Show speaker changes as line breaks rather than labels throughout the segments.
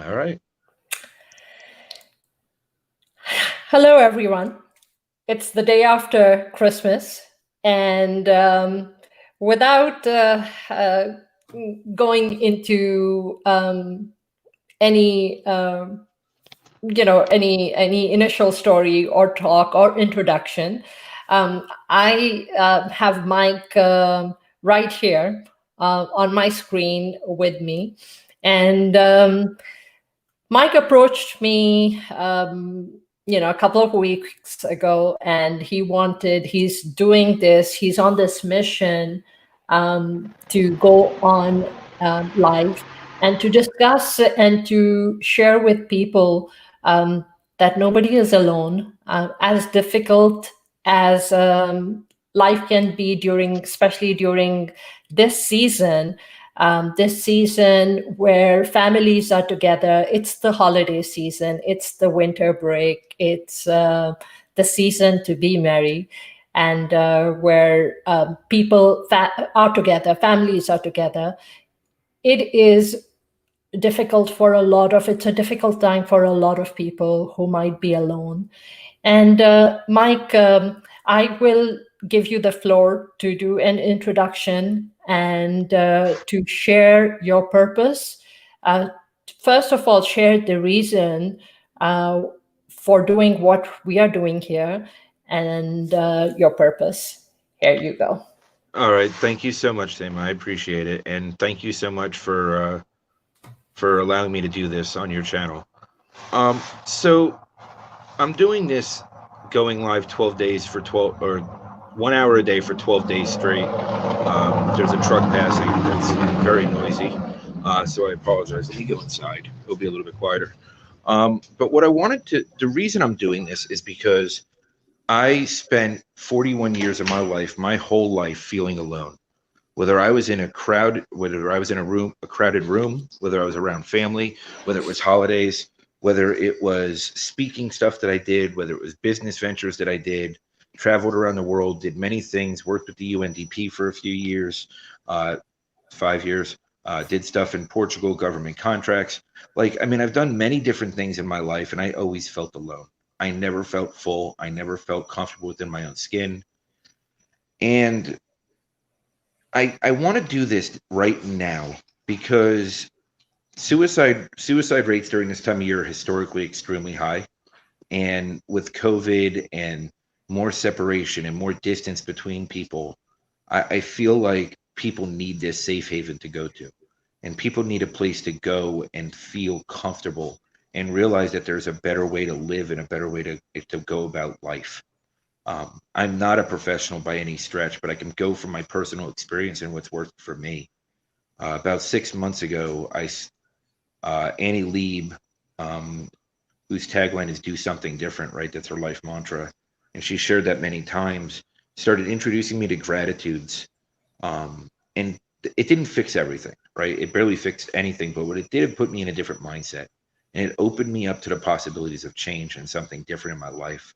All right.
Hello, everyone. It's the day after Christmas, and without going into any any initial story or talk or introduction, I have Mike right here on my screen with me, and Mike approached me, a couple of weeks ago, and he's doing this, he's on this mission to go on live and to discuss and to share with people that nobody is alone, as difficult as life can be during, especially during this season, this season where families are together. It's the holiday season, it's the winter break, it's the season to be merry, and where people are together, families are together. It is difficult for a lot of, it's a difficult time for a lot of people who might be alone. And Mike, I will give you the floor to do an introduction and to share your purpose. Uh, First of all, share the reason uh, for doing what we are doing here, and your purpose. Here you go.
All right. Thank you so much, Sam. I appreciate it, and thank you so much for allowing me to do this on your channel. So I'm doing this, going live 12 days for 12 or 1 hour a day for 12 days straight. There's a truck passing that's very noisy, so I apologize. Let me go inside. It'll be a little bit quieter. But what I wanted to, the reason I'm doing this is because I spent 41 years of my life, my whole life, feeling alone. Whether I was in a crowd, whether I was in a room, a crowded room, whether I was around family, whether it was holidays, whether it was speaking stuff that I did, whether it was business ventures that I did, traveled around the world, did many things, worked with the UNDP for a few years, 5 years, did stuff in Portugal, government contracts. Like, I mean, I've done many different things in my life, and I always felt alone. I never felt full. I never felt comfortable within my own skin. And I want to do this right now because suicide rates during this time of year are historically extremely high. And with COVID and more separation and more distance between people, I feel like people need this safe haven to go to. And people need a place to go and feel comfortable and realize that there's a better way to live and a better way to go about life. I'm not a professional by any stretch, but I can go from my personal experience and what's worked for me. About 6 months ago, Annie Lieb, um, whose tagline is "Do something different," right? That's her life mantra, and she shared that many times. Started introducing me to gratitudes, and it didn't fix everything, right? It barely fixed anything, but what it did, it put me in a different mindset, and it opened me up to the possibilities of change and something different in my life.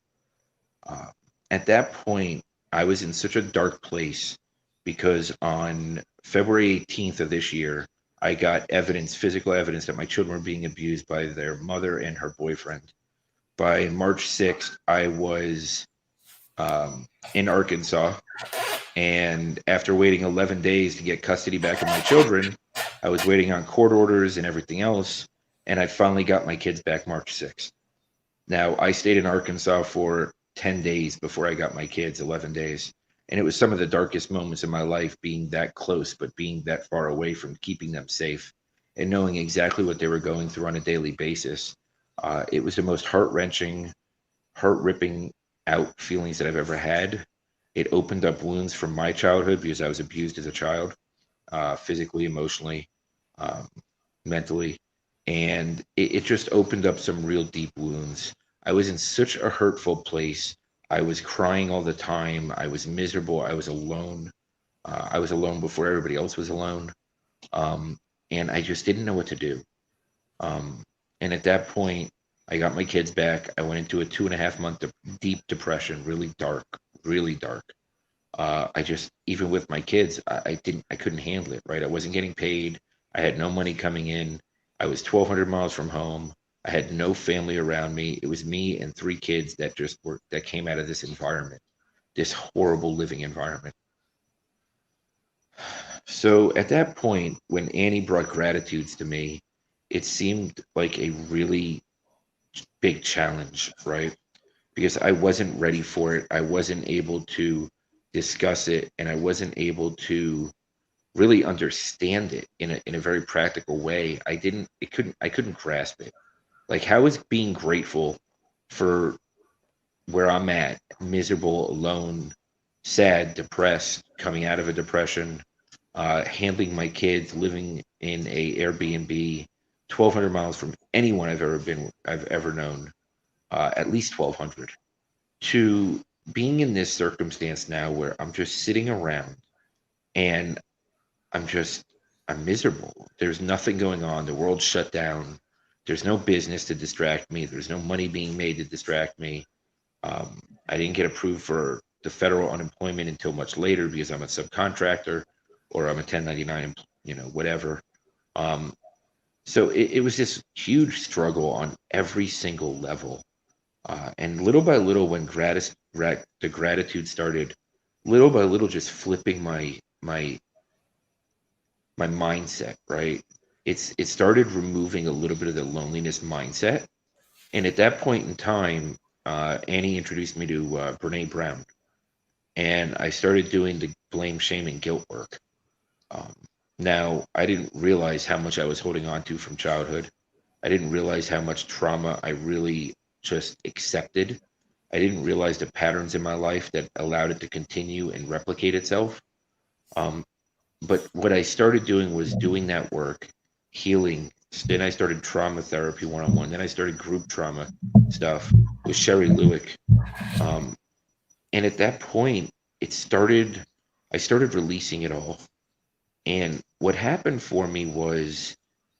Uh, at that point, I was in such a dark place because on February 18th of this year, I got evidence, physical evidence, that my children were being abused by their mother and her boyfriend. By March 6th, I was in Arkansas. And after waiting 11 days to get custody back of my children, I was waiting on court orders and everything else. And I finally got my kids back March 6th. Now, I stayed in Arkansas for 10 days before I got my kids, 11 days. And it was some of the darkest moments in my life, being that close, but being that far away from keeping them safe and knowing exactly what they were going through on a daily basis. It was the most heart wrenching, heart ripping out feelings that I've ever had. It opened up wounds from my childhood because I was abused as a child, physically, emotionally, um, mentally, and it just opened up some real deep wounds. I was in such a hurtful place. I was crying all the time. I was miserable. I was alone. I was alone before everybody else was alone. Um, and I just didn't know what to do. Um, and at that point, I got my kids back. I went into a 2.5 month deep depression, really dark, really dark. I just, even with my kids, I couldn't handle it, right? I wasn't getting paid. I had no money coming in. I was 1,200 miles from home. I had no family around me. It was me and three kids that just were that came out of this environment, this horrible living environment. So at that point, when Annie brought gratitudes to me, it seemed like a really big challenge, right? Because I wasn't ready for it. I wasn't able to discuss it, and I wasn't able to really understand it in a very practical way. I couldn't grasp it. Like, how is being grateful for where I'm at, miserable, alone, sad, depressed, coming out of a depression, handling my kids, living in a Airbnb, 1,200 miles from anyone I've ever known, at least 1,200, to being in this circumstance now where I'm just sitting around and I'm just, I'm miserable. There's nothing going on. The world's shut down. There's no business to distract me. There's no money being made to distract me. I didn't get approved for the federal unemployment until much later because I'm a subcontractor or I'm a 1099, whatever. Um, so it was this huge struggle on every single level. And little by little, when the gratitude started, little by little, just flipping my mindset, right? It started removing a little bit of the loneliness mindset. And at that point in time, Annie introduced me to Brene Brown, and I started doing the blame, shame, and guilt work. Um, Now, I didn't realize how much I was holding on to from childhood. I didn't realize how much trauma I really just accepted. I didn't realize the patterns in my life that allowed it to continue and replicate itself. Um, but what I started doing was doing that work, healing. Then I started trauma therapy 1-on-1. Then I started group trauma stuff with Sherry Lewick. Um, and at that point, I started releasing it all. And what happened for me was,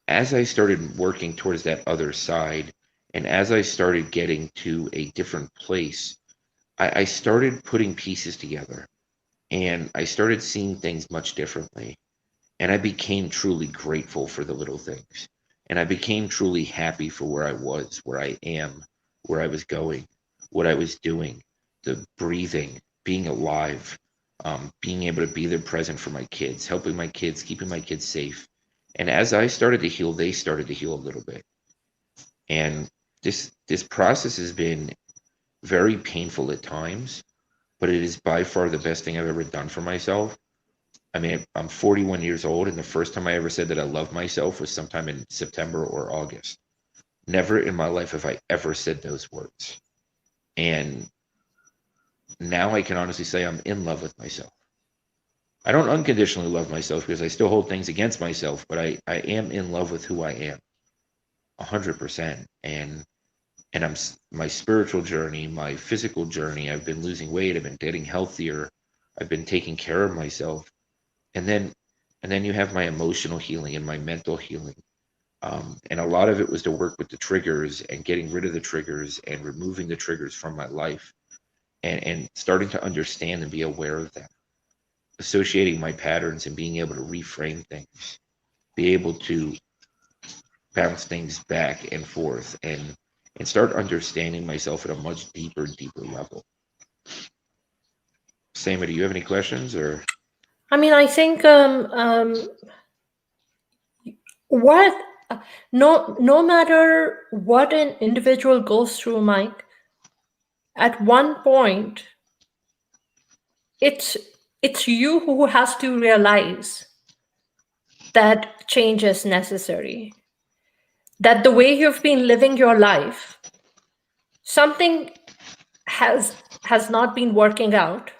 as I started working towards that other side, and as I started getting to a different place, I started putting pieces together and I started seeing things much differently. And I became truly grateful for the little things. And I became truly happy for where I was, where I am, where I was going, what I was doing, the breathing, being alive, being able to be there present for my kids, helping my kids, keeping my kids safe. And as I started to heal, they started to heal a little bit. And this process has been very painful at times, but it is by far the best thing I've ever done for myself. I mean, I'm 41 years old, and the first time I ever said that I love myself was sometime in September or August. Never in my life have I ever said those words. And now I can honestly say I'm in love with myself. I don't unconditionally love myself because I still hold things against myself, but I am in love with who I am, 100%. And my spiritual journey, my physical journey. I've been losing weight. I've been getting healthier. I've been taking care of myself. And then you have my emotional healing and my mental healing. And a lot of it was to work with the triggers and getting rid of the triggers and removing the triggers from my life and starting to understand and be aware of them, associating my patterns and being able to reframe things, be able to bounce things back and forth and start understanding myself at a much deeper level. Saima, do you have any questions or?
I mean, I think what no matter what an individual goes through, Mike, at one point it's it's you who has to realize that change is necessary, that the way you've been living your life, something has not been working out,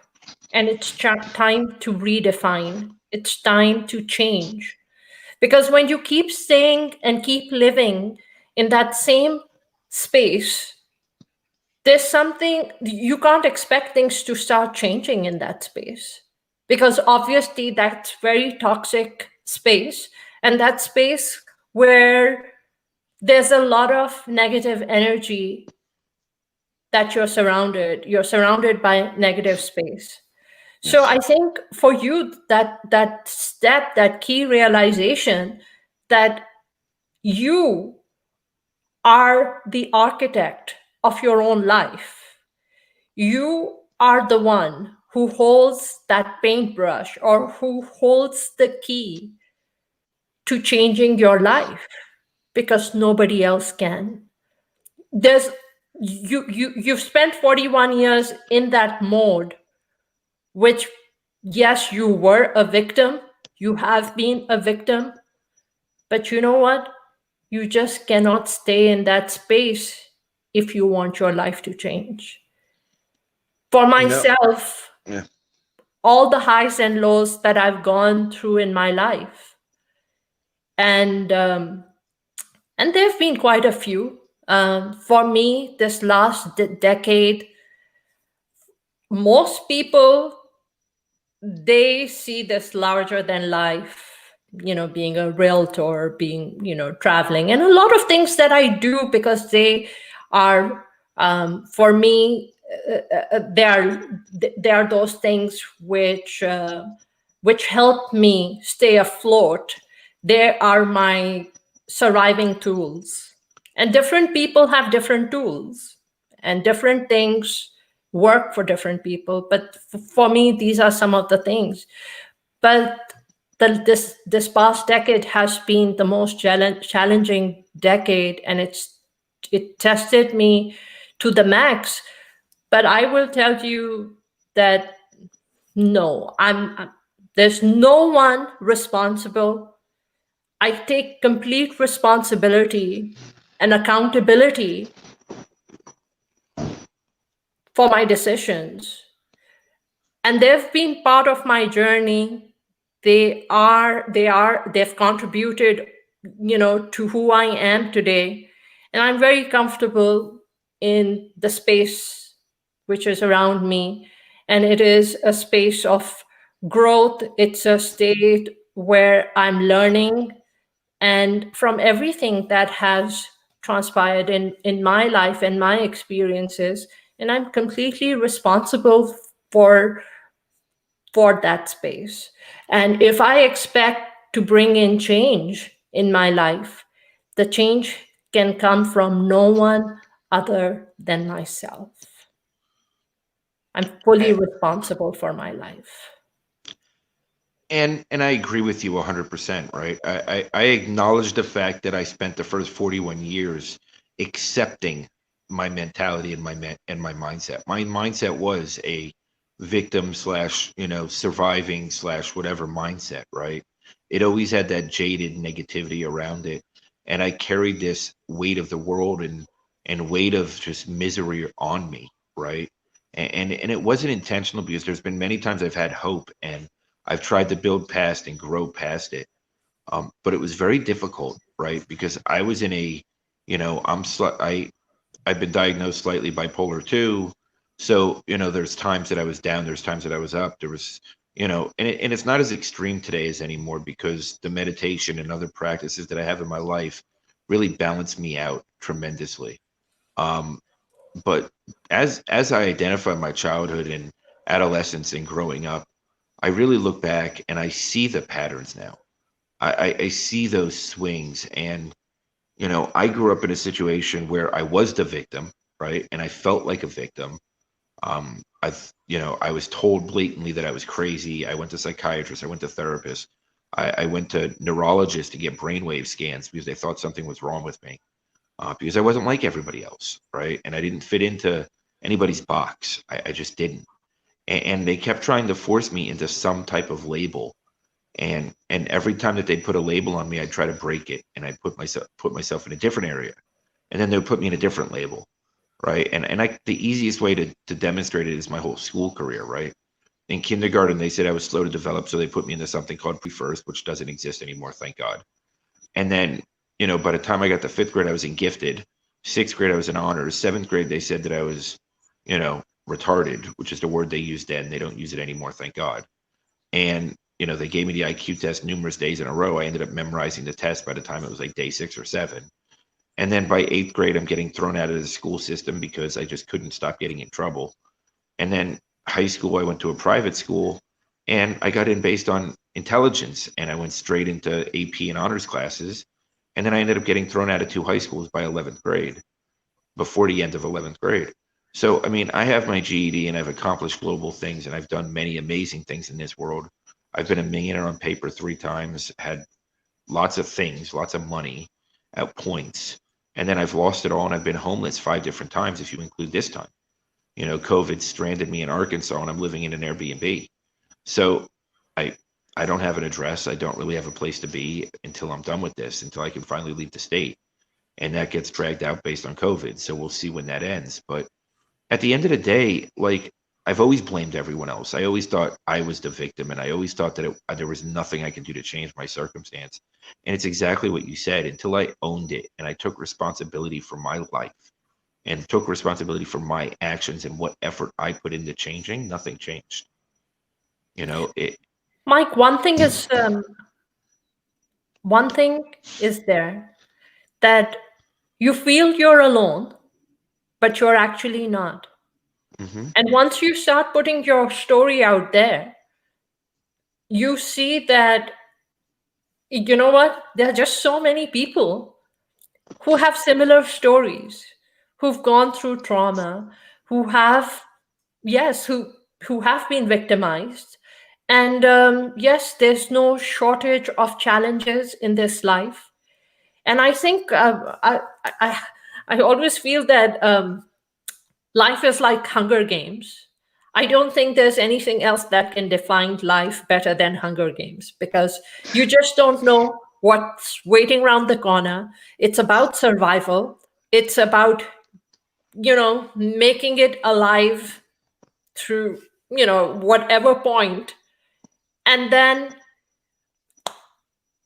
and it's time to redefine, it's time to change. Because when you keep staying and keep living in that same space, there's something you can't expect things to start changing in that space, because obviously that's very toxic space, and that space where there's a lot of negative energy, that you're surrounded by negative space. So
Yes.
I think for you, that step, that key realization, that You are the architect of your own life. You are the one who holds that paintbrush or who holds the key to changing your life because nobody else can. There's you've spent 41 years in that mode, which, yes, you were a victim, you have been a victim, but you know what? You just cannot stay in that space if you want your life to change. For
No,
myself,
yeah,
all the highs and lows that I've gone through in my life, and and there've been quite a few. For me, this last decade, most people, they see this larger than life, being a realtor, being, traveling, and a lot of things that I do because they are, for me, they are those things which help me stay afloat. They are my surviving tools. And different people have different tools, and different things work for different people. But for me, these are some of the things. But this past decade has been the most challenging decade, and it tested me to the max. But I will tell you that no, there's no one responsible. I take complete responsibility and accountability for my decisions, and they've been part of my journey. They've contributed, to who I am today, and I'm very comfortable in the space which is around me, and it is a space of growth. It's a state where I'm learning, and from everything that has transpired in my life and my experiences, and I'm completely responsible for for that space. And if I expect to bring in change in my life, the change can come from no one other than myself. I'm fully
I,
responsible for my life.
and I agree with you 100%, right? I acknowledge the fact that I spent the first 41 years accepting my mentality and my mindset. My mindset was a victim slash, surviving slash whatever mindset, right? It always had that jaded negativity around it. And I carried this weight of the world and weight of just misery on me, right? And it wasn't intentional because there's been many times I've had hope and I've tried to build past and grow past it. But it was very difficult, right? Because I was in a, I've been diagnosed slightly bipolar too. So, there's times that I was down, there's times that I was up. There was, and it's not as extreme today as anymore because the meditation and other practices that I have in my life really balance me out tremendously. Um, but as I identify my childhood and adolescence and growing up, I really look back and I see the patterns now. I see those swings. And, I grew up in a situation where I was the victim, right? And I felt like a victim. I was told blatantly that I was crazy. I went to psychiatrists. I went to therapists. I went to neurologists to get brainwave scans because they thought something was wrong with me. Because I wasn't like everybody else, right? And I didn't fit into anybody's box. I just didn't. And they kept trying to force me into some type of label. And every time that they'd put a label on me, I'd try to break it, and I'd put myself in a different area, and then they would put me in a different label, right? And the easiest way to demonstrate it is my whole school career, right? In kindergarten, they said I was slow to develop, so they put me into something called pre-first, which doesn't exist anymore, thank God. And then, by the time I got to fifth grade, I was in gifted. Sixth grade, I was in honors. Seventh grade, they said that I was, retarded, which is the word they used then. They don't use it anymore, thank God. And, they gave me the IQ test numerous days in a row. I ended up memorizing the test by the time it was like day 6 or 7. And then by eighth grade, I'm getting thrown out of the school system because I just couldn't stop getting in trouble. And then high school, I went to a private school and I got in based on intelligence and I went straight into AP and honors classes. And then I ended up getting thrown out of 2 high schools by 11th grade, before the end of 11th grade. So, I mean, I have my GED and I've accomplished global things and I've done many amazing things in this world. I've been a millionaire on paper 3 times, had lots of things, lots of money at points. And then I've lost it all and I've been homeless 5 different times if you include this time. COVID stranded me in Arkansas and I'm living in an Airbnb. So I I don't have an address. I don't really have a place to be until I'm done with this, until I can finally leave the state. And that gets dragged out based on COVID. So we'll see when that ends. But at the end of the day, like, I've always blamed everyone else. I always thought I was the victim, and I always thought that there was nothing I could do to change my circumstance. And it's exactly what you said. Until I owned it and I took responsibility for my life and took responsibility for my actions and what effort I put into changing, nothing changed. It.
Mike, one thing is there, that you feel you're alone, but you're actually not.
Hmm.
And once you start putting your story out there, you see that, you know what? There are just so many people who have similar stories, who've gone through trauma, who have, yes, who have been victimized. And yes, there's no shortage of challenges in this life. And I think I, I always feel that life is like Hunger Games. I don't think there's anything else that can define life better than Hunger Games, because you just don't know what's waiting around the corner. It's about survival. It's about, making it alive through, whatever point. And then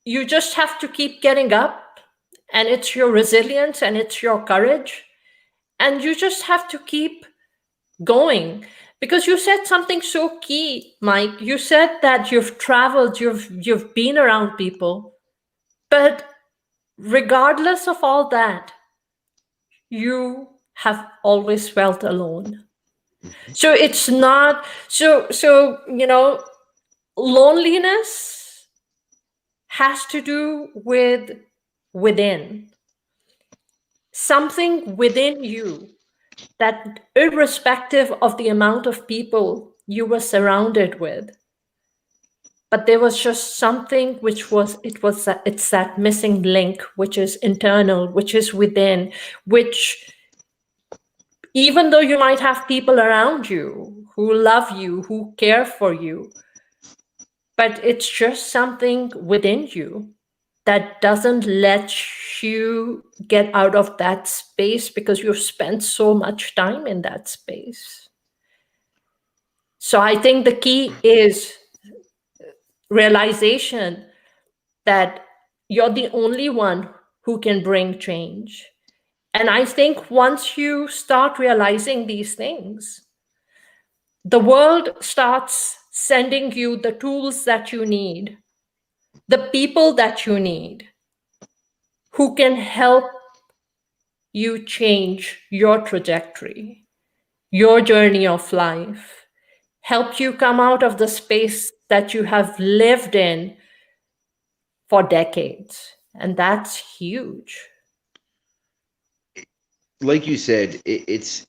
you just have to keep getting up, and it's your resilience and it's your courage. And you just have to keep going, because you said something so key, Mike. You said that you've traveled, you've been around people, but regardless of all that, you have always felt alone.
Hmm.
So it's not so loneliness has to do with within, something within you, that irrespective of the amount of people you were surrounded with, but there was just something which was, it's that missing link, which is internal, which is within, which, even though you might have people around you who love you, who care for you, but it's just something within you that doesn't let you get out of that space, because you've spent so much time in that space. So I think the key is realization that you're the only one who can bring change. And I think once you start realizing these things, the world starts sending you the tools that you need, the people that you need, who can help you change your trajectory, your journey of life, help you come out of the space that you have lived in for decades. And that's huge.
Like you said, it's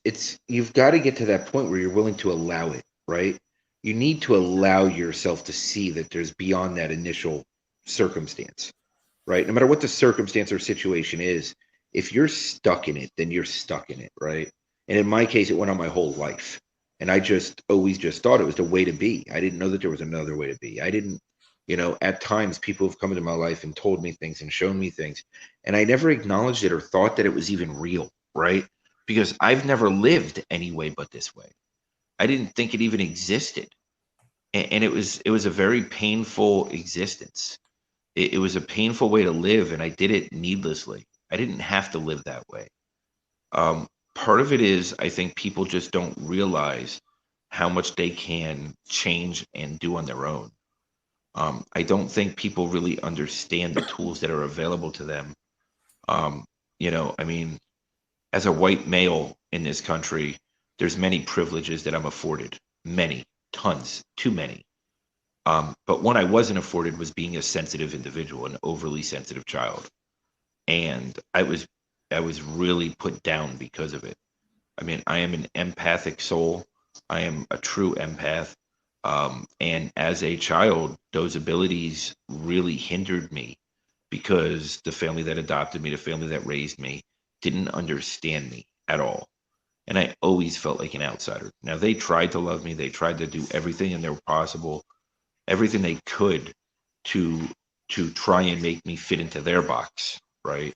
you've got to get to that point where you're willing to allow it, right? You need to allow yourself to see that there's beyond that initial circumstance, right? No matter what the circumstance or situation is, if you're stuck in it, then you're stuck in it, right? And in my case, it went on my whole life. And I just always just thought it was the way to be. I didn't know that there was another way to be. I didn't, at times people have come into my life and told me things and shown me things. And I never acknowledged it or thought that it was even real, right? Because I've never lived any way but this way. I didn't think it even existed. And it was a very painful existence. It was a painful way to live, and I did it needlessly. I didn't have to live that way. Part of it is, I think people just don't realize how much they can change and do on their own. I don't think people really understand the tools that are available to them. I mean, as a white male in this country, there's many privileges that I'm afforded, many, tons, too many. But one I wasn't afforded was being a sensitive individual, an overly sensitive child. and I was really put down because of it. I mean, I am an empathic soul. I am a true empath. And as a child, those abilities really hindered me because the family that adopted me, the family that raised me, didn't understand me at all. And I always felt like an outsider. Now, they tried to love me, they tried to do everything in their possible, everything they could to try and make me fit into their box, right?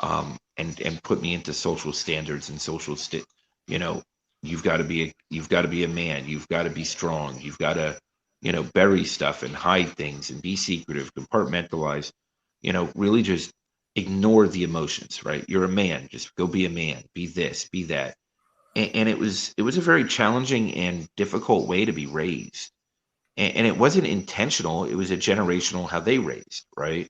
And put me into social standards and you know, you've got to be a man, you've got to be strong, you've got to, bury stuff and hide things and be secretive, compartmentalize, really just ignore the emotions, right? You're a man, just go be a man, be this, be that. And it was a very challenging and difficult way to be raised. And it wasn't intentional, it was a generational how they raised, right?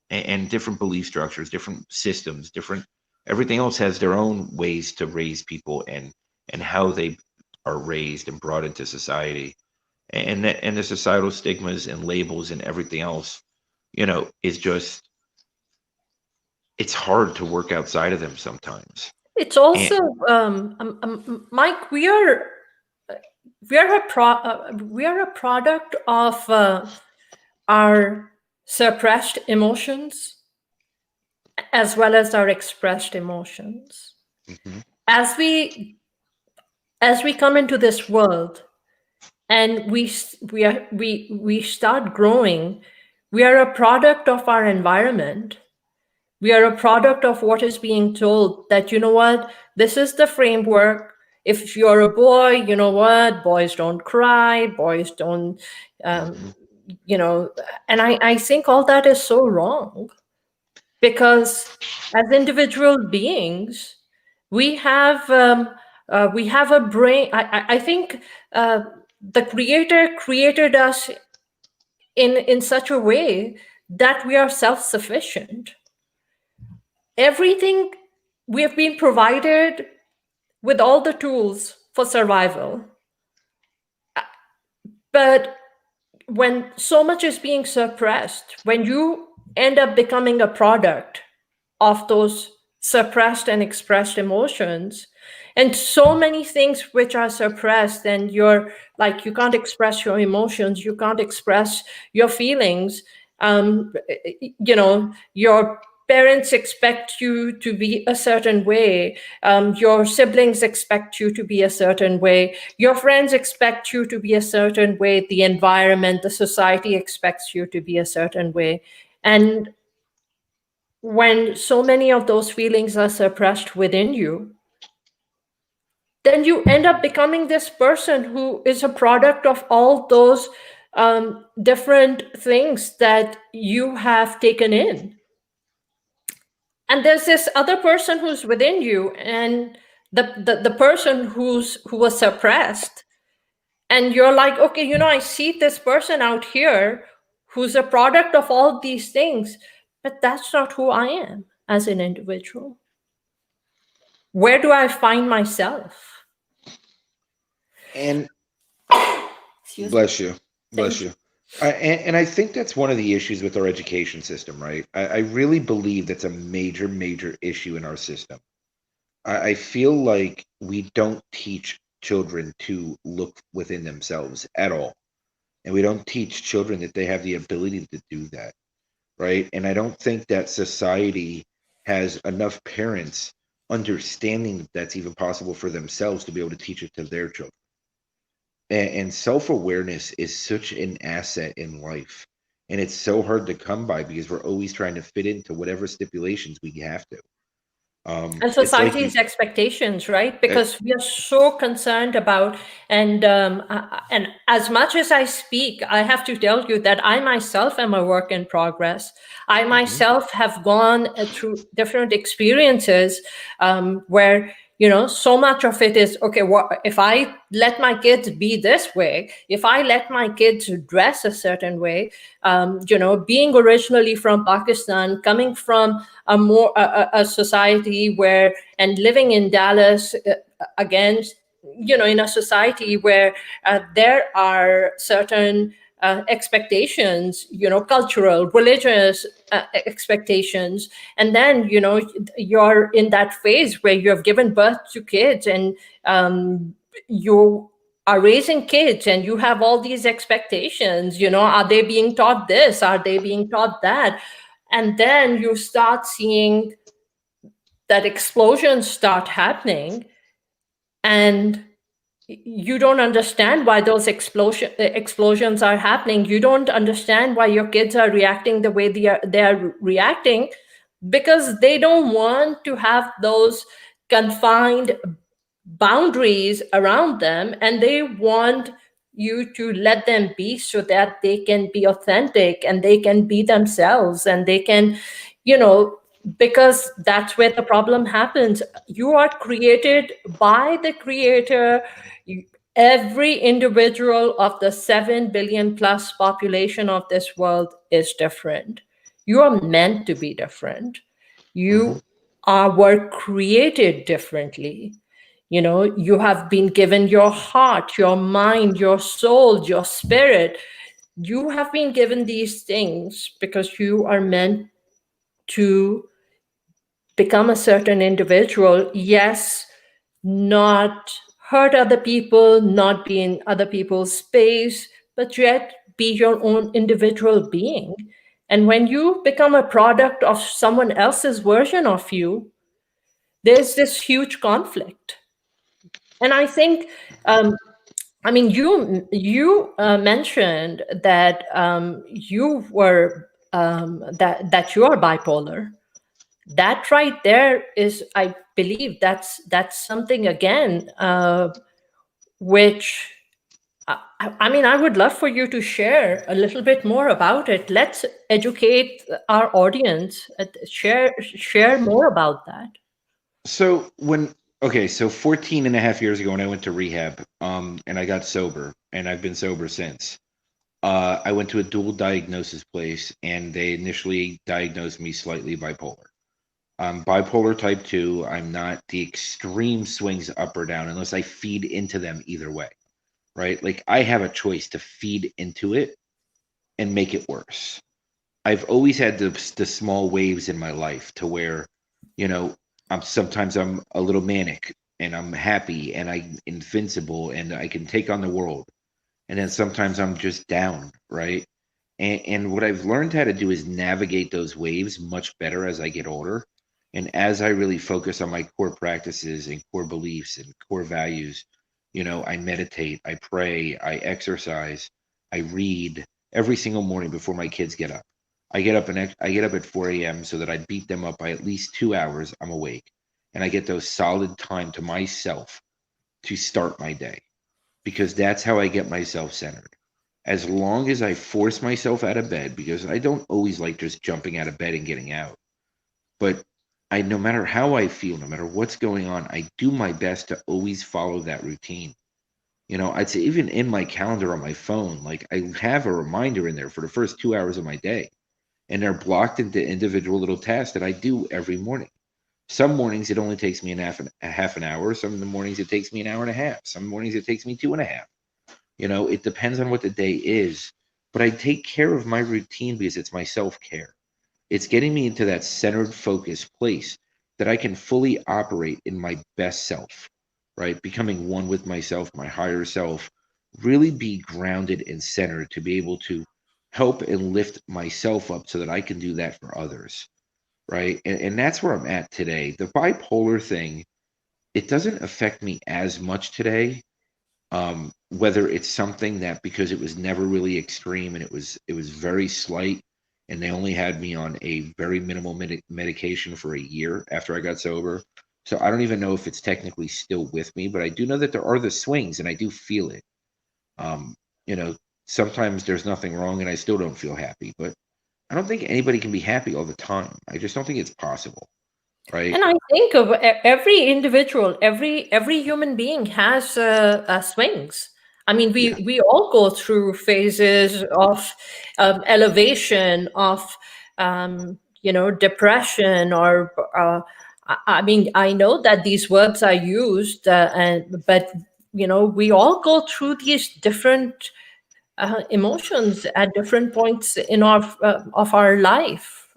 And different belief structures, different systems, different everything else has their own ways to raise people and how they are raised and brought into society. And the societal stigmas and labels and everything else, is just it's hard to work outside of them sometimes.
It's
And
also, Mike. We are a product of our suppressed emotions as well as our expressed emotions.
Mhm.
As we come into this world and we start growing, we are a product of our environment. We are a product of what is being told, that, you know what, this is the framework. If you're a boy, you know what, boys don't cry, boys don't, um,
Mhm.
you know, and I think all that is so wrong, because as individual beings, we have a brain. I think the creator created us in such a way that we are self-sufficient. Everything, we have been provided with all the tools for survival. But when so much is being suppressed, when you end up becoming a product of those suppressed and expressed emotions, and so many things which are suppressed, and you're like, you can't express your emotions, you can't express your feelings. Your parents expect you to be a certain way, your siblings expect you to be a certain way, your friends expect you to be a certain way, the environment, the society expects you to be a certain way. And when so many of those feelings are suppressed within you, then you end up becoming this person who is a product of all those different things that you have taken in. And there's this other person who's within you, and the person who was suppressed, and you're like, okay, I see this person out here who's a product of all these things, but that's not who I am as an individual. Where do I find myself?
and
Excuse me.
bless you, bless
Thank you.
you. And I think that's one of the issues with our education system, right? I really believe that's a major, major issue in our system. I feel like we don't teach children to look within themselves at all. And we don't teach children that they have the ability to do that, right? And I don't think that society has enough parents understanding that that's even possible for themselves to be able to teach it to their children. And self-awareness is such an asset in life. And it's so hard to come by because we're always trying to fit into whatever stipulations we have to.
And
It's like you,
society's expectations, right?
uh,
Because we are so concerned about, and as much as I speak, I have to tell you that I myself am a work in progress. I
mhm.
myself have gone through different experiences, where, so much of it is, okay, what if I let my kids be this way, if I let my kids dress a certain way, being originally from Pakistan, coming from a society where, and living in Dallas, again, in a society where there are certain expectations, cultural, religious expectations. And then, you're in that phase where you have given birth to kids, and you are raising kids, and you have all these expectations. Are they being taught this? Are they being taught that? And then you start seeing that explosions start happening, and you don't understand why those explosions are happening. You don't understand why your kids are reacting the way they are reacting, because they don't want to have those confined boundaries around them, and they want you to let them be, so that they can be authentic and they can be themselves, and they can, you know because that's where the problem happens. You are created by the creator. You- every individual of the 7 billion plus population of this world is different. You are meant to be different.
Hmm.
You were created differently. You have been given your heart, your mind, your soul, your spirit. You have been given these things because you are meant to become a certain individual. Yes, not hurt other people, not be in other people's space, but yet be your own individual being. And when you become a product of someone else's version of you, there's this huge conflict. And I think, you mentioned that you were that you are bipolar. That right there is, I believe, that's something again, which I would love for you to share a little bit more about it. Let's educate our audience. Share more about that.
So okay, so 14 and a half years ago when I went to rehab, and I got sober, and I've been sober since. I went to a dual diagnosis place, and they initially diagnosed me slightly bipolar. I'm bipolar type 2. I'm not the extreme swings up or down unless I feed into them either way, right? Like I have a choice to feed into it and make it worse. I've always had the small waves in my life to where, you know, I'm a little manic and I'm happy and I'm invincible and I can take on the world. And then sometimes I'm just down, right? And what I've learned how to do is navigate those waves much better as I get older. And as I really focus on my core practices and core beliefs and core values, I meditate, I pray, I exercise, I read every single morning before my kids get up. I get up at 4 a.m. so that I beat them up by at least 2 hours. I'm awake, and I get those solid time to myself to start my day because that's how I get myself centered. As long as I force myself out of bed, because I don't always like just jumping out of bed and getting out, but no matter how I feel, no matter what's going on, I do my best to always follow that routine. I'd say even in my calendar on my phone, like I have a reminder in there for the first 2 hours of my day, and they're blocked into individual little tasks that I do every morning. Some mornings it only takes me a half an hour. Some of the mornings it takes me an hour and a half. Some mornings it takes me 2.5. It depends on what the day is, but I take care of my routine because it's my self care. It's getting me into that centered, focused place that I can fully operate in my best self, right? Becoming one with myself, my higher self, really be grounded and centered to be able to help and lift myself up so that I can do that for others, right? And that's where I'm at today. The bipolar thing, it doesn't affect me as much today, whether it's something that because it was never really extreme and it was very slight, and they only had me on a very minimal medication for a year after I got sober. So I don't even know if it's technically still with me, but I do know that there are the swings and I do feel it. Um, you know, Sometimes there's nothing wrong and I still don't feel happy, but I don't think anybody can be happy all the time. I just don't think it's possible, right?
And I think of every individual, every human being has swings. I mean, we
Yeah.
we all go through phases of elevation, of depression, or I mean, I know that these words are used, but we all go through these different emotions at different points in our of our life,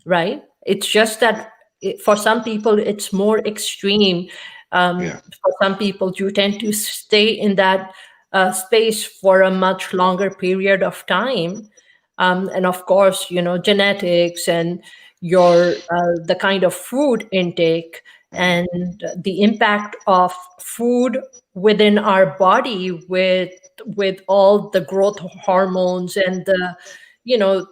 right? It's just that for some people it's more extreme.
Yeah.
For some people, you tend to stay in that space for a much longer period of time. And of course, genetics and your the kind of food intake
Mhm.
and the impact of food within our body with all the growth hormones and the you know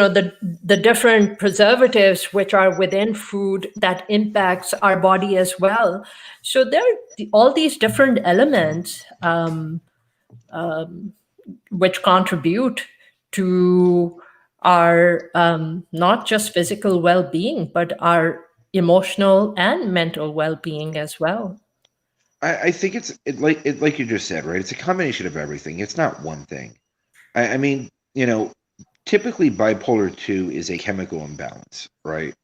the different preservatives which are within food that impacts our body as well. So there are all these different elements which contribute to our not just physical well-being but our emotional and mental well-being as well.
I think like you just said, right? It's a combination of everything. It's not one thing. I mean, typically bipolar 2 is a chemical imbalance, right?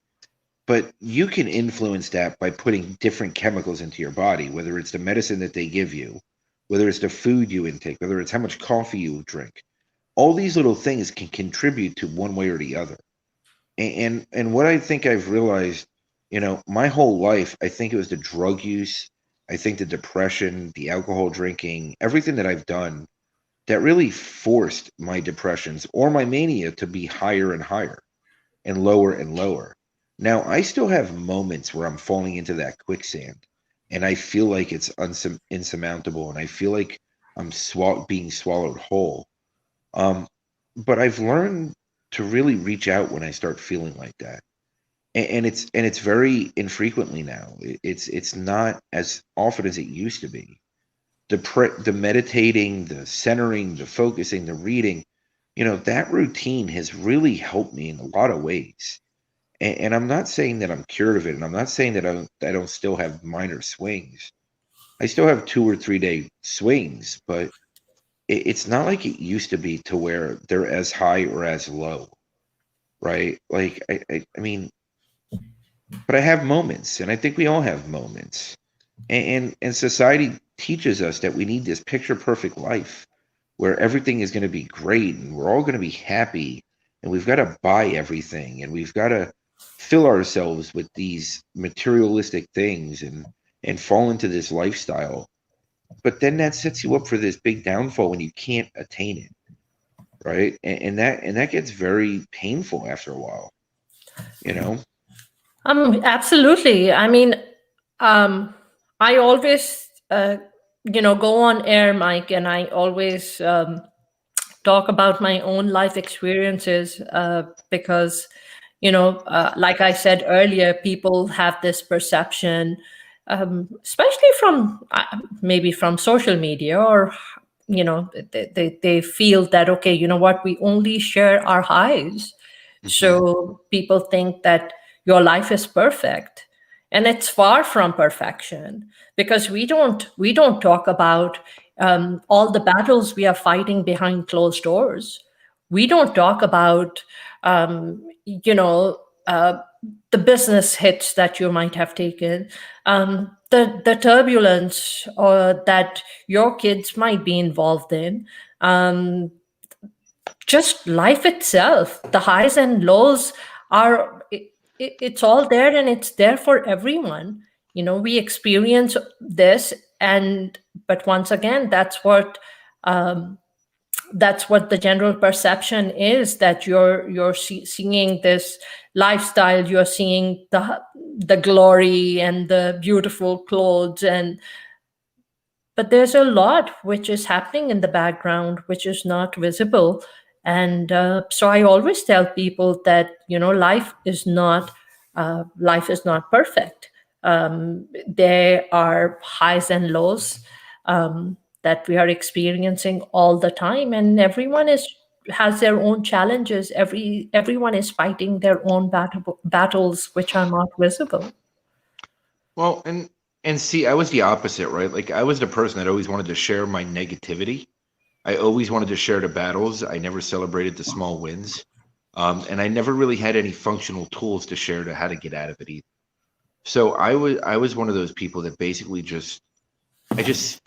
But you can influence that by putting different chemicals into your body, whether it's the medicine that they give you, whether it's the food you intake, whether it's how much coffee you drink. All these little things can contribute to one way or the other. And what I think I've realized, my whole life, I think it was the drug use, I think the depression, the alcohol drinking, everything that I've done that really forced my depressions or my mania to be higher and higher and lower and lower. Now, I still have moments where I'm falling into that quicksand and I feel like it's insurmountable and I feel like I'm being swallowed whole. Um, but I've learned to really reach out when I start feeling like that. And it's very infrequently now. It's not as often as it used to be. The meditating, the centering, the focusing, the reading, that routine has really helped me in a lot of ways. And I'm not saying that I'm cured of it, and I'm not saying that I don't still have minor swings. I still have 2 or 3 day swings, but it's not like it used to be to where they're as high or as low, right? Like I mean, but I have moments, and I think we all have moments. And society teaches us that we need this picture perfect life where everything is going to be great and we're all going to be happy and we've got to buy everything and we've got to fill ourselves with these materialistic things and fall into this lifestyle. But then that sets you up for this big downfall when you can't attain it, right? And that gets very painful after a while, you know.
Absolutely. I mean, um, I always, go on air, Mike, and I always talk about my own life experiences because, like I said earlier, people have this perception, especially from maybe from social media or they feel that okay, you know what, we only share our highs,
Hmm.
so people think that your life is perfect, and it's far from perfection because we don't talk about all the battles we are fighting behind closed doors. We don't talk about um, you know uh, the business hits that you might have taken, the turbulence that your kids might be involved in, um, just life itself, the highs and lows are it's all there and it's there for everyone. We experience this, and but once again, that's what the general perception is, that you're seeing this lifestyle, you're seeing the glory and the beautiful clothes, and but there's a lot which is happening in the background which is not visible. And so I always tell people that life is not perfect. There are highs and lows that we are experiencing all the time, and everyone is has their own challenges. Everyone is fighting their own battles which are not visible.
Well, and see, I was the opposite, right? Like I was the person that always wanted to share my negativity. I always wanted to share the battles. I never celebrated the small wins. And I never really had any functional tools to share to how to get out of it either. So I was one of those people that basically just I just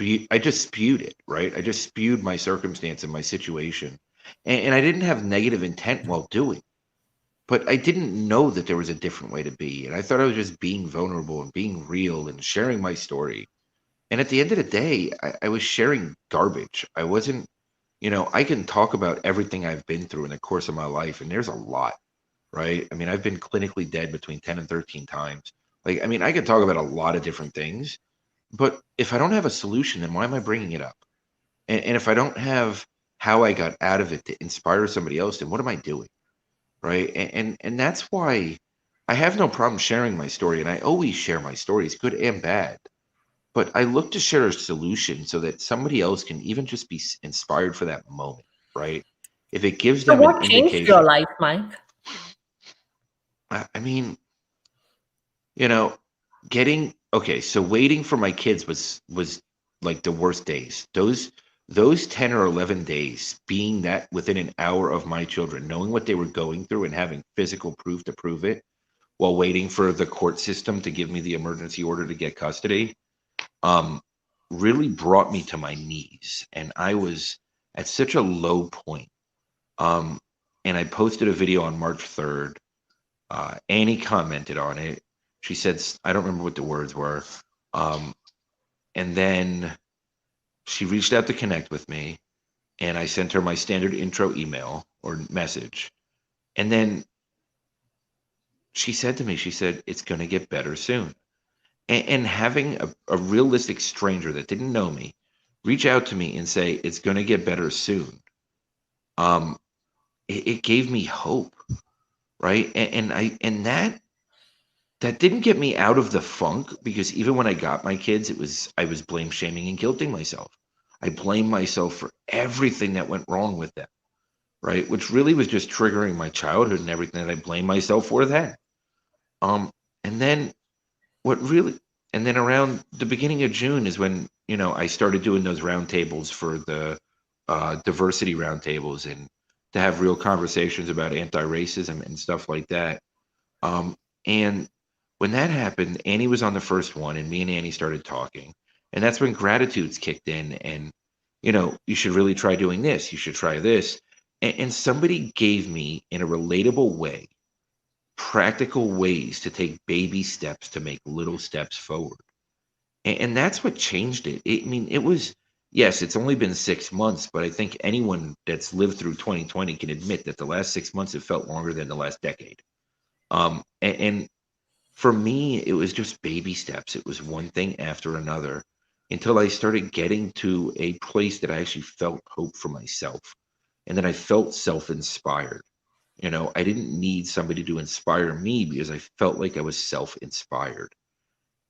spewed it, right? I just spewed my circumstance and my situation, and I didn't have negative intent while doing. But I didn't know that there was a different way to be, and I thought I was just being vulnerable and being real and sharing my story. And at the end of the day, I was sharing garbage. I wasn't, I can talk about everything I've been through in the course of my life, and there's a lot, right? I mean, I've been clinically dead between 10 and 13 times. Like, I mean, I can talk about a lot of different things, but if I don't have a solution, then why am I bringing it up? And if I don't have how I got out of it to inspire somebody else, then what am I doing? Right? And that's why I have no problem sharing my story, and I always share my stories, good and bad. But I look to share a solution so that somebody else can even just be inspired for that moment, right? If it gives
So
them an
what changed your
indication.
life, Mike?
I mean, you know, getting okay, so waiting for my kids was like the worst days. Those 10 or 11 days being that within an hour of my children, knowing what they were going through and having physical proof to prove it while waiting for the court system to give me the emergency order to get custody, um, really brought me to my knees. And I was at such a low point. Um, and I posted a video on March 3rd. Annie commented on it. She said, I don't remember what the words were. Um, and then she reached out to connect with me, and I sent her my standard intro email or message. And then she said to me, she said, it's going to get better soon. And having a realistic stranger that didn't know me reach out to me and say, it's going to get better soon. Um, it gave me hope, right? And that didn't get me out of the funk, because even when I got my kids, I was blame shaming and guilting myself. I blamed myself for everything that went wrong with them, right? Which really was just triggering my childhood and everything that I blamed myself for then. Um, and then what really, and then around the beginning of June is when, I started doing those roundtables for the diversity roundtables, and to have real conversations about anti-racism and stuff like that. And when that happened, Annie was on the first one, and me and Annie started talking. And that's when gratitudes kicked in. And, you should really try doing this. You should try this. And somebody gave me, in a relatable way, practical ways to take baby steps to make little steps forward. And that's what changed it. I mean, it was, yes, it's only been 6 months, but I think anyone that's lived through 2020 can admit that the last 6 months have felt longer than the last decade. And for me, it was just baby steps. It was one thing after another until I started getting to a place that I actually felt hope for myself. And then I felt self-inspired. I didn't need somebody to inspire me because I felt like I was self-inspired.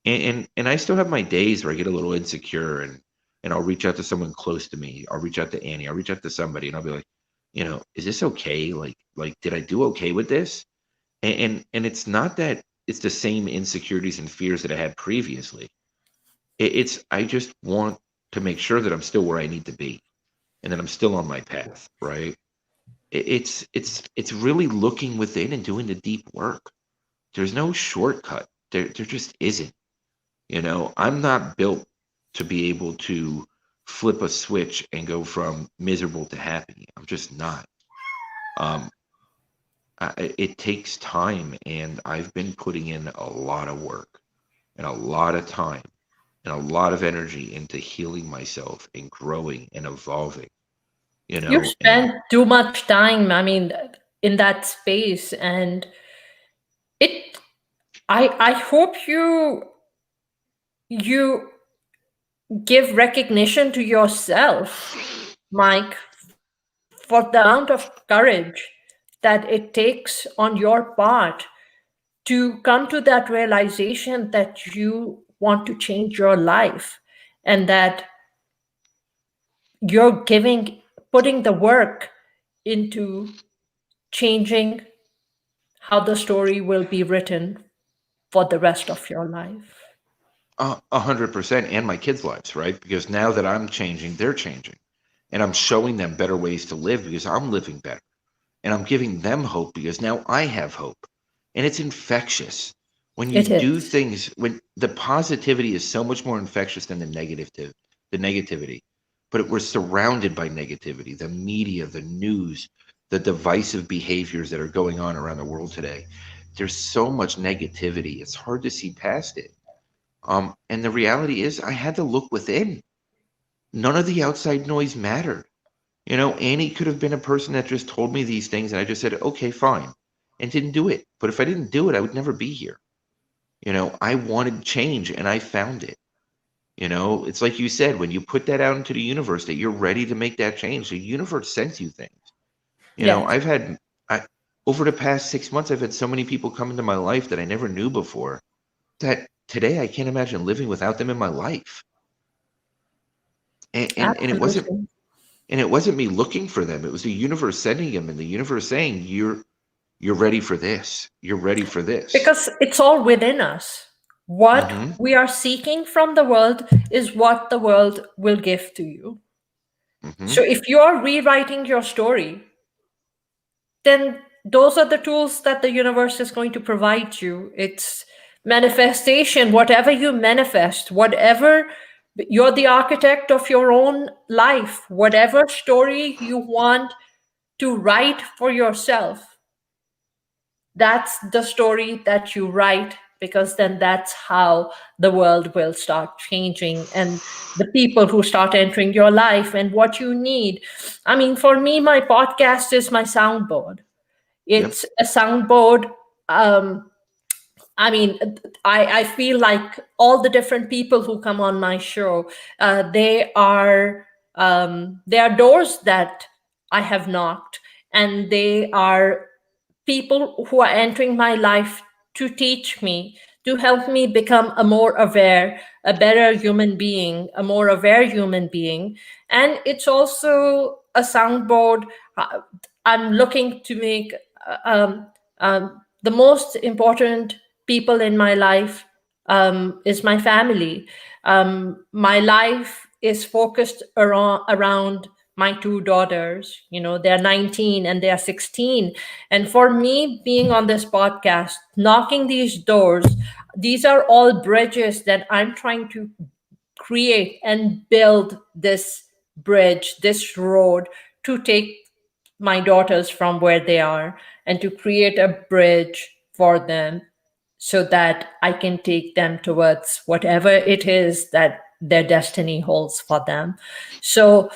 And I still have my days where I get a little insecure, and I'll reach out to someone close to me. I'll reach out to Annie. I'll reach out to somebody, and I'll be like, is this okay? Like, did I do okay with this? And it's not that it's the same insecurities and fears that I had previously. It's I just want to make sure that I'm still where I need to be, and that I'm still on my path, right? It's really looking within and doing the deep work. There's no shortcut. There just isn't. I'm not built to be able to flip a switch and go from miserable to happy. I'm just not. Um, it takes time, and I've been putting in a lot of work and a lot of time and a lot of energy into healing myself and growing and evolving,
You
and
spent too much time, I mean, in that space, and it. I hope you give recognition to yourself, Mike, for the amount of courage that it takes on your part to come to that realization that you want to change your life, and that you're putting the work into changing how the story will be written for the rest of your life.
100%, and my kids' lives, right? Because now that I'm changing, they're changing, and I'm showing them better ways to live because I'm living better, and I'm giving them hope because now I have hope, and it's infectious. When you
It
do
is.
things, when the positivity is so much more infectious than the negativity. But we're surrounded by negativity, the media, the news, the divisive behaviors that are going on around the world today. There's so much negativity. It's hard to see past it. And the reality is, I had to look within. None of the outside noise mattered. Annie could have been a person that just told me these things, and I just said, okay, fine, and didn't do it. But if I didn't do it, I would never be here. I wanted change, and I found it. It's like you said, when you put that out into the universe that you're ready to make that change, the universe sends you things.
Yes,
I've had, over the past 6 months, I've had so many people come into my life that I never knew before that today I can't imagine living without them in my life. And it wasn't
absolutely.
and it wasn't me looking for them. It was the universe sending them, and the universe saying, you're ready for this. You're ready for this.
Because it's all within us. What
Mm-hmm.
we are seeking from the world is what the world will give to you.
Mm-hmm.
So if you are rewriting your story, then those are the tools that the universe is going to provide you. It's manifestation, whatever you manifest, whatever you're the architect of your own life, whatever story you want to write for yourself, that's the story that you write, because then that's how the world will start changing, and the people who start entering your life and what you need. I mean, for me, my podcast is my soundboard.
Yep.
It's a soundboard. um, I mean, I feel like all the different people who come on my show, they are doors that I have knocked, and they are people who are entering my life to teach me, to help me become a more aware, a better human being, a more aware human being. And it's also a soundboard. uh, I'm looking to make the most important people in my life is my family. My life is focused around my two daughters. They're 19 and they're 16. And for me, being on this podcast, knocking these doors, these are all bridges that I'm trying to create and build this bridge, this road to take my daughters from where they are and to create a bridge for them so that I can take them towards whatever it is that their destiny holds for them. So,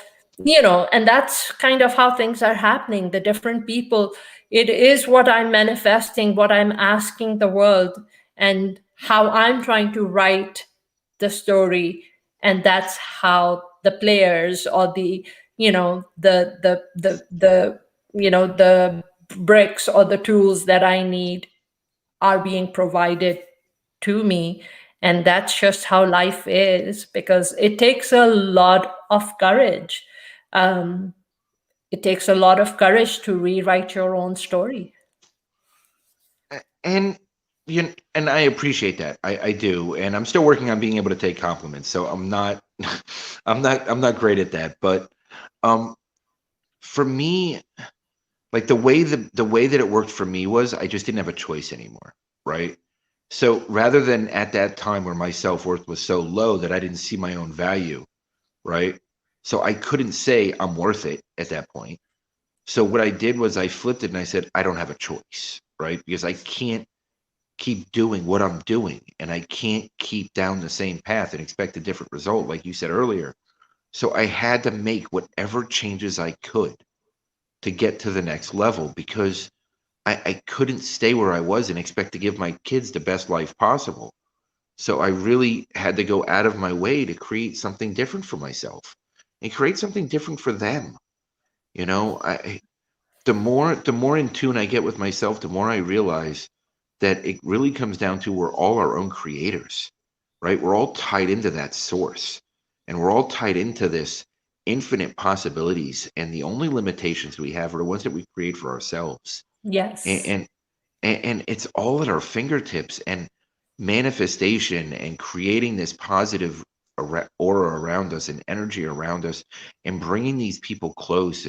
and that's kind of how things are happening. The different people, it is what I'm manifesting, what I'm asking the world, and how I'm trying to write the story. And that's how the players, or the bricks or the tools that I need are being provided to me. And that's just how life is, because it takes a lot of courage. um, it takes a lot of courage to rewrite your own story.
And and I appreciate that. I do. And I'm still working on being able to take compliments. So I'm not I'm not great at that. But um for me, like the way that it worked for me was I just didn't have a choice anymore. Right. So rather than at that time where my self-worth was so low that I didn't see my own value, right? So I couldn't say I'm worth it at that point. So what I did was I flipped it and I said, I don't have a choice, right? Because I can't keep doing what I'm doing, and I can't keep down the same path and expect a different result, like you said earlier. So I had to make whatever changes I could to get to the next level, because I couldn't stay where I was and expect to give my kids the best life possible. So I really had to go out of my way to create something different for myself and create something different for them. I the more in tune I get with myself, the more I realize that it really comes down to we're all our own creators, right? We're all tied into that source, and we're all tied into this infinite possibilities. And the only limitations we have are the ones that we create for ourselves. And
Yes.
and and it's all at our fingertips. And manifestation and creating this positive aura around us and energy around us, and bringing these people close,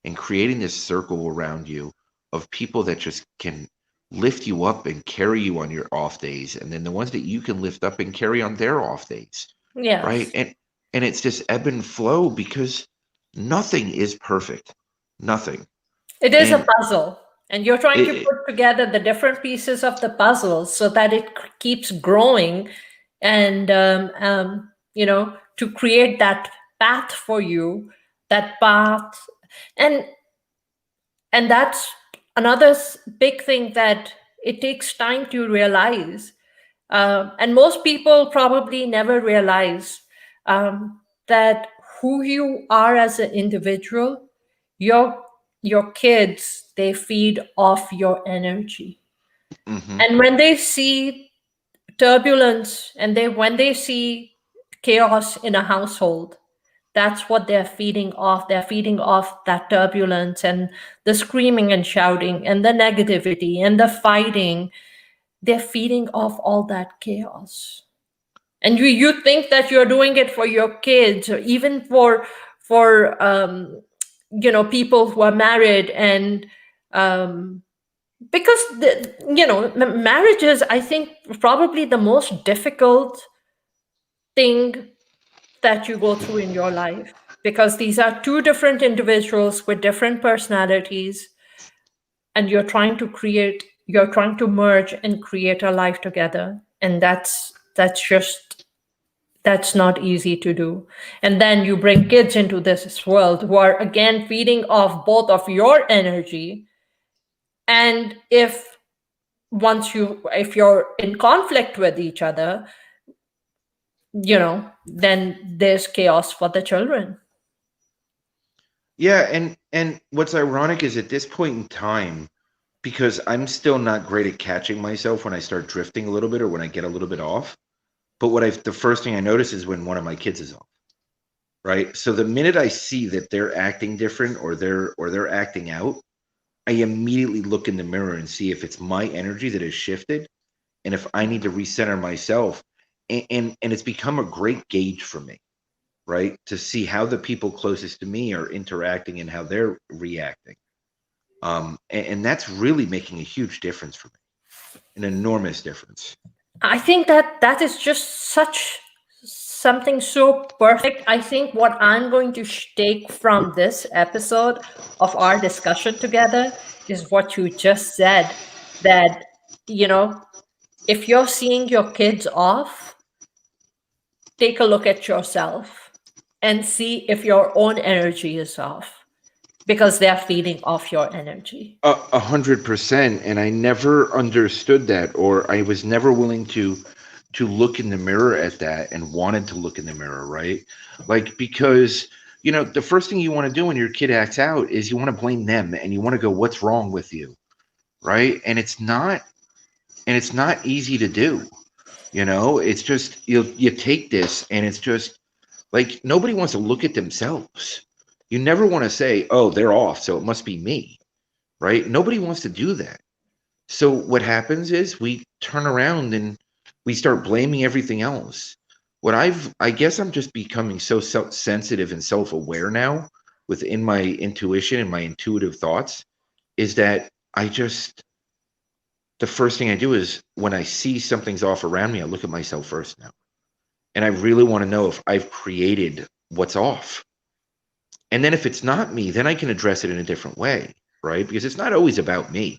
and creating this circle around you of people that just can lift you up and carry you on your off days, and then the ones that you can lift up and carry on their off days, right?
Yes.
And it's just ebb and flow because nothing is perfect, nothing.
It is a
And
puzzle, and you're trying to
it,
put together the different pieces of the puzzle so that it keeps growing and, to create that path for you, that path. And that's another big thing that it takes time to realize. And most people probably never realize that who you are as an individual, your kids, they feed off your energy.
mhm.
And when they see turbulence, and when they see chaos in a household, that's what they're feeding off. They're feeding off that turbulence and the screaming and shouting and the negativity and the fighting. They're feeding off all that chaos. And you think that you're doing it for your kids, or even for people who are married. And because marriage is, I think, probably the most difficult thing that you go through in your life, because these are two different individuals with different personalities, and you're trying to merge and create a life together. And that's not easy to do. And then you bring kids into this world who are again feeding off both of your energy. And if you're in conflict with each other, then there's chaos for the children.
Yeah, and what's ironic is at this point in time, because I'm still not great at catching myself when I start drifting a little bit or when I get a little bit off. But the first thing I notice is when one of my kids is off, right? So the minute I see that they're acting different or they're acting out, I immediately look in the mirror and see if it's my energy that has shifted and if I need to recenter myself. And it's become a great gauge for me, right? To see how the people closest to me are interacting and how they're reacting. And that's really making a huge difference for me, an enormous difference.
I think that is just such something so perfect. I think what I'm going to take from this episode of our discussion together is what you just said, that, you know, if you're seeing your kids off, take a look at yourself and see if your own energy is off, because they're feeding off your energy.
100%. And I never understood that, or I was never willing to look in the mirror at that and wanted to look in the mirror, right? Like, because the first thing you want to do when your kid acts out is you want to blame them and you want to go, what's wrong with you, right? And it's not easy to do. It's just you take this, and it's just like nobody wants to look at themselves. You never want to say, oh, they're off, so it must be me, right? Nobody wants to do that. So what happens is we turn around and we start blaming everything else. I guess I'm just becoming so sensitive and self-aware now within my intuition and my intuitive thoughts, is that the first thing I do is when I see something's off around me, I look at myself first now. And I really want to know if I've created what's off. And then if it's not me, then I can address it in a different way, right? Because it's not always about me,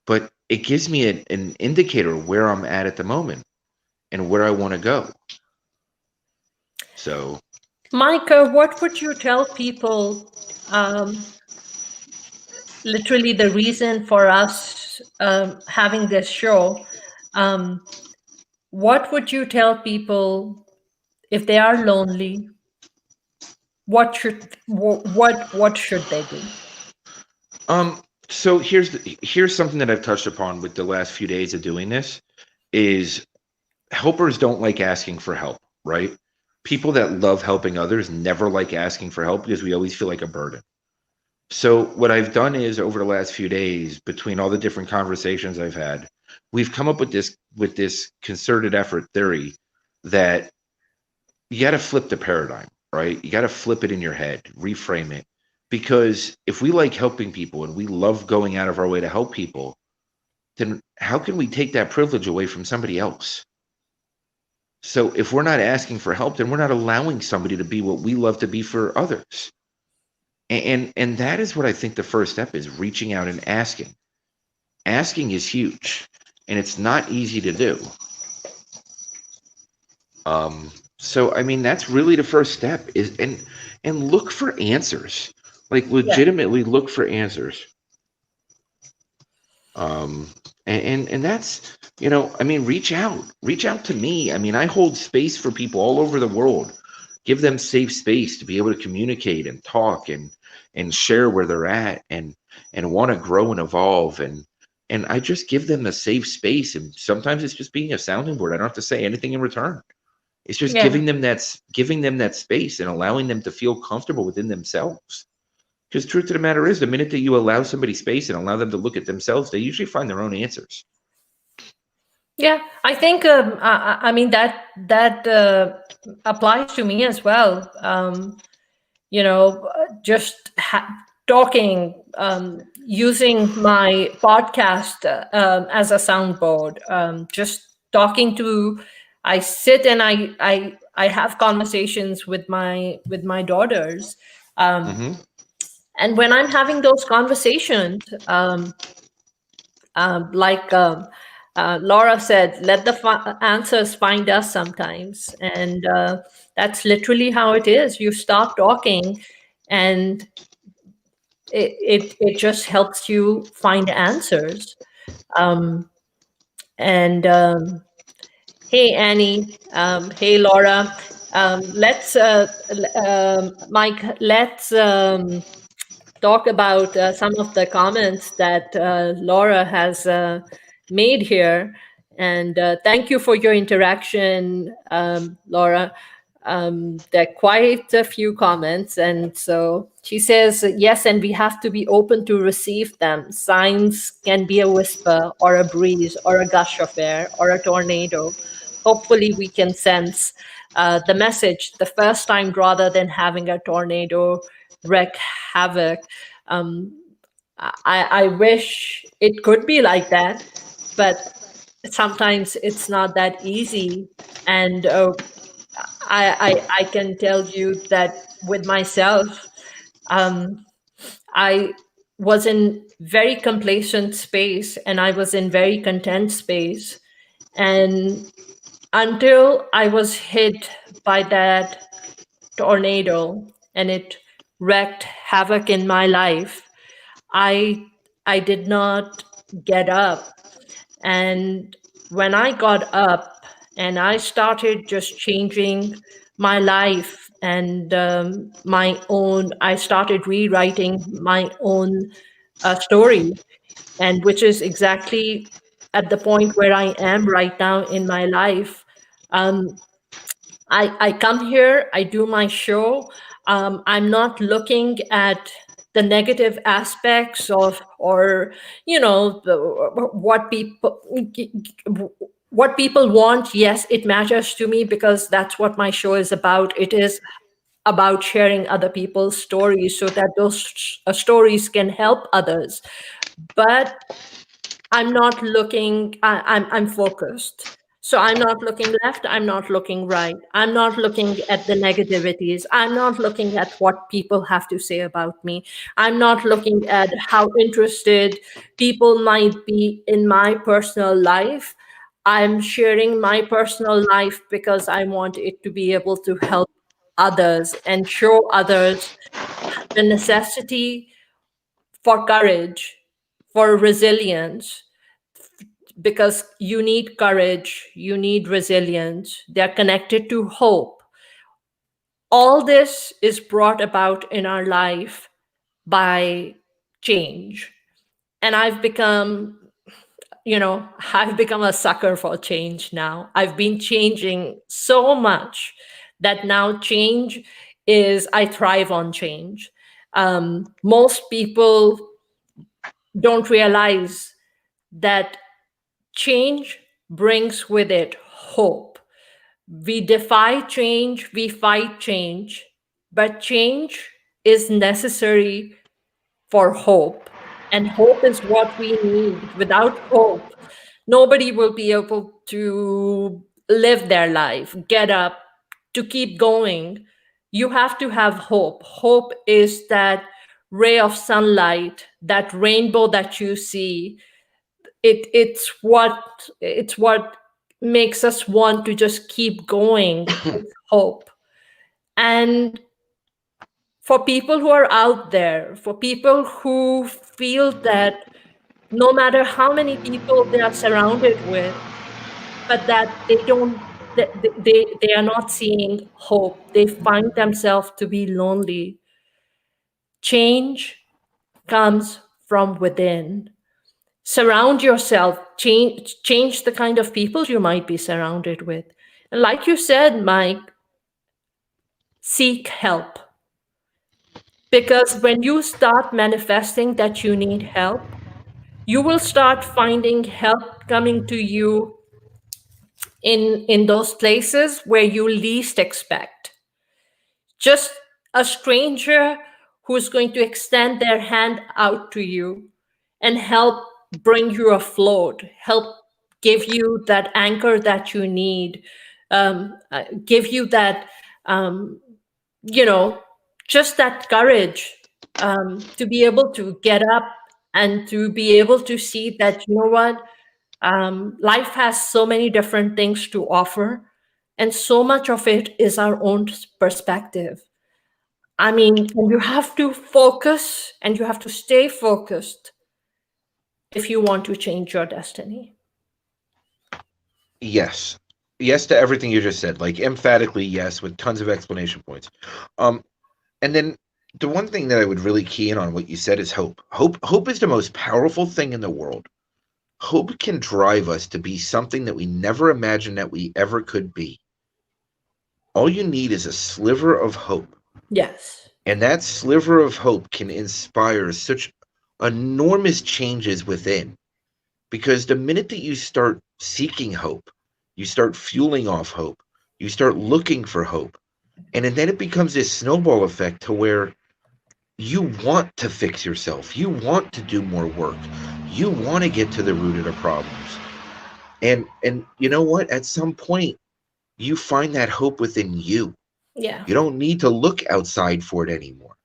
but it gives me an indicator of where I'm at the moment and where I want to go. So,
Micah, what would you tell people? Literally, the reason for us having this show. Um, what would you tell people if they are lonely? What should they do?
um, so here's something that I've touched upon with the last few days of doing this is helpers don't like asking for help, right? People that love helping others never like asking for help because we always feel like a burden. So what I've done is over the last few days, between all the different conversations I've had, we've come up with this concerted effort theory that you got to flip the paradigm, right? You got to flip it in your head, reframe it. Because if we like helping people and we love going out of our way to help people, then how can we take that privilege away from somebody else? So if we're not asking for help, then we're not allowing somebody to be what we love to be for others. And that is what I think the first step is, reaching out and asking. Asking is huge, and it's not easy to do. So I mean, that's really the first step, is and look for answers. Like,
Yeah.
legitimately look for answers. Um, and that's, I mean, reach out to me. I mean, I hold space for people all over the world, give them safe space to be able to communicate and talk and share where they're at, and want to grow and evolve, and I just give them a safe space. And sometimes it's just being a sounding board. I don't have to say anything in return. It's just
Yeah.
giving them that space and allowing them to feel comfortable within themselves. Because truth of the matter is, the minute that you allow somebody space and allow them to look at themselves, they usually find their own answers.
Yeah, I think I mean that applies to me as well. Just talking, using my podcast as a soundboard, just talking to. I sit and I have conversations with my daughters, um,
Mm-hmm.
and when I'm having those conversations, like Laura said, let the answers find us sometimes. And that's literally how it is. You start talking, and it just helps you find answers. Um, and Hey, Annie. Hey, Laura. Mike, let's talk about some of the comments that Laura has made here. And thank you for your interaction, Laura. There are quite a few comments. And so she says, yes, and we have to be open to receive them. Signs can be a whisper or a breeze or a gush of air or a tornado. Hopefully, we can sense the message the first time rather than having a tornado wreak havoc. Um, I wish it could be like that, but sometimes it's not that easy. And I can tell you that with myself, um, I was in very complacent space and I was in very content space. And until I was hit by that tornado and it wreaked havoc in my life, I I did not get up. And when I got up and I started just changing my life and I started rewriting my own story, and which is exactly at the point where I am right now in my life. Um, I come here, I do my show. I'm not looking at the negative aspects of, or what people want. Yes, it matters to me because that's what my show is about. It is about sharing other people's stories so that those stories can help others. But I'm not looking, I'm focused. So I'm not looking left, I'm not looking right. I'm not looking at the negativities. I'm not looking at what people have to say about me. I'm not looking at how interested people might be in my personal life. I'm sharing my personal life because I want it to be able to help others and show others the necessity for courage, for resilience, because you need courage, you need resilience. They're connected to hope. All this is brought about in our life by change. And I've become a sucker for change now. I've been changing so much that now change is, I thrive on change. Most people don't realize that change brings with it hope. We defy change, we fight change, but change is necessary for hope. And hope is what we need. Without hope, nobody will be able to live their life, get up, to keep going. You have to have hope. Hope is that ray of sunlight, that rainbow that you see. It's what makes us want to just keep going. It's hope. And for people who are out there, for people who feel that no matter how many people they are surrounded with, but that they don't, they are not seeing hope, they find themselves to be lonely. Change comes from within. Surround yourself, change the kind of people you might be surrounded with. And like you said, Mike, seek help. Because when you start manifesting that you need help, you will start finding help coming to you in those places where you least expect. Just a stranger who's going to extend their hand out to you and help bring you afloat, help give you that anchor that you need, give you that, um, you know, just that courage, to be able to get up and to be able to see that, you know what, life has so many different things to offer, and so much of it is our own perspective. I mean, and you have to focus and you have to stay focused if you want to change your destiny.
Yes. Yes to everything you just said. Like emphatically yes with tons of explanation points. Um and then the one thing that I would really key in on what you said is hope. Hope is the most powerful thing in the world. Hope can drive us to be something that we never imagined that we ever could be. All you need is a sliver of hope.
Yes.
And that sliver of hope can inspire such enormous changes within. Because the minute that you start seeking hope, you start fueling off hope, you start looking for hope. And then it becomes this snowball effect to where you want to fix yourself. You want to do more work. You want to get to the root of the problems. And you know what? At some point, you find that hope within you.
Yeah.
You don't need to look outside for it anymore,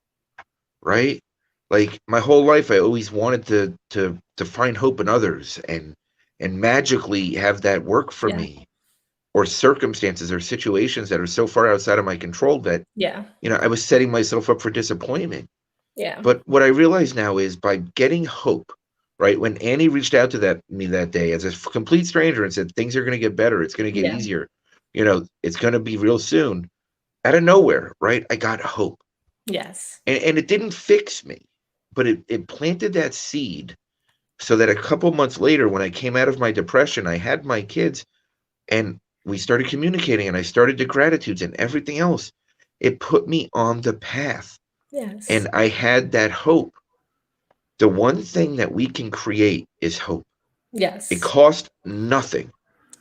right? Like my whole life I always wanted to find hope in others and magically have that work for
Yeah.
me, or circumstances or situations that are so far outside of my control that
Yeah.
I was setting myself up for disappointment.
Yeah.
But what I realize now is by getting hope, right? When Annie reached out to me that day as a complete stranger and said things are going to get better, it's going to get
Yeah.
easier, it's going to be real soon. Out of nowhere, right? I got hope.
Yes.
And it didn't fix me, but it planted that seed so that a couple months later, when I came out of my depression, I had my kids and we started communicating and I started the gratitudes and everything else. It put me on the path
Yes.
and I had that hope. The one thing that we can create is hope. It
Yes.
costs nothing.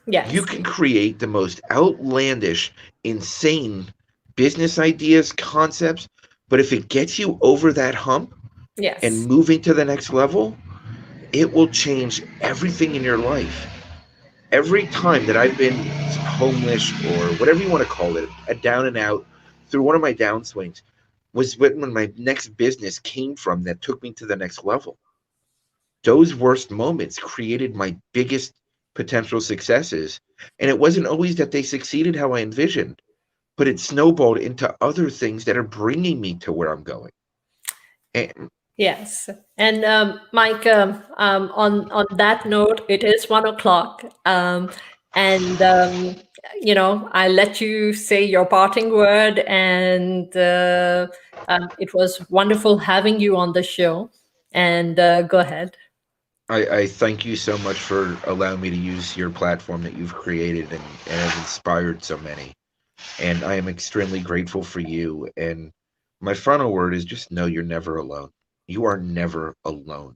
You
Yes.
can create the most outlandish, insane business ideas, concepts, but if it gets you over that hump and
Yes.
moving to the next level, it will change everything in your life. Every time that I've been homeless or whatever you want to call it, a down and out through one of my downswings, was when my next business came from that took me to the next level. Those worst moments created my biggest potential successes. And it wasn't always that they succeeded how I envisioned, but it snowballed into other things that are bringing me to where I'm going. And
Yes. And Mike, on that note, it is 1 o'clock, and I let you say your parting word, and it was wonderful having you on the show. And go ahead.
I thank you so much for allowing me to use your platform that you've created and have inspired so many. And I am extremely grateful for you. And my final word is just know you're never alone. You are never alone.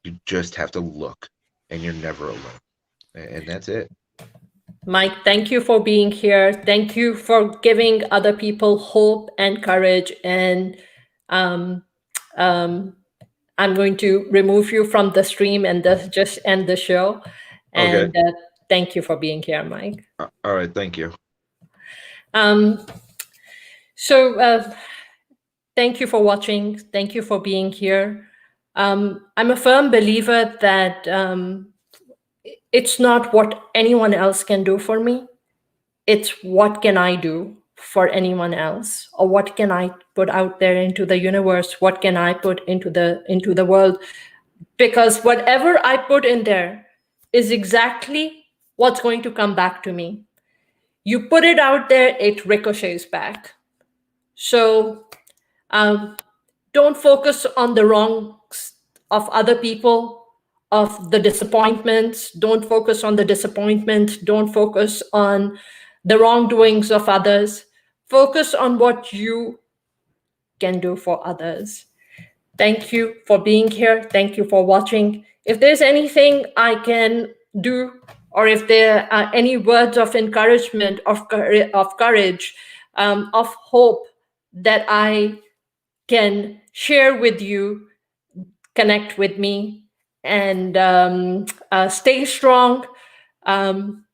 You just have to look, and you're never alone. And that's it.
Mike, thank you for being here. Thank you for giving other people hope and courage, and um, um, I'm going to remove you from the stream and just end the show.
Okay.
And thank you for being here, Mike.
All right. Thank you.
Um, so thank you for watching. Thank you for being here. I'm a firm believer that it's not what anyone else can do for me. It's what can I do for anyone else, or what can I put out there into the universe? What can I put into the world? Because whatever I put in there is exactly what's going to come back to me. You put it out there, it ricochets back. So don't focus on the wrongs of other people, of the disappointments. Don't focus on the disappointment. Don't focus on the wrongdoings of others. Focus on what you can do for others. Thank you for being here. Thank you for watching. If there's anything I can do, or if there are any words of encouragement, of courage, of hope that I can share with you, connect with me, and stay strong.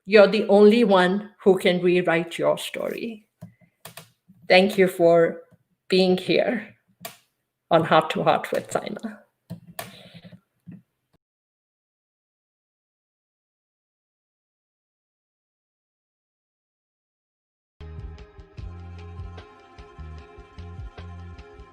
You're the only one who can rewrite your story. Thank you for being here on Heart to Heart with Saima.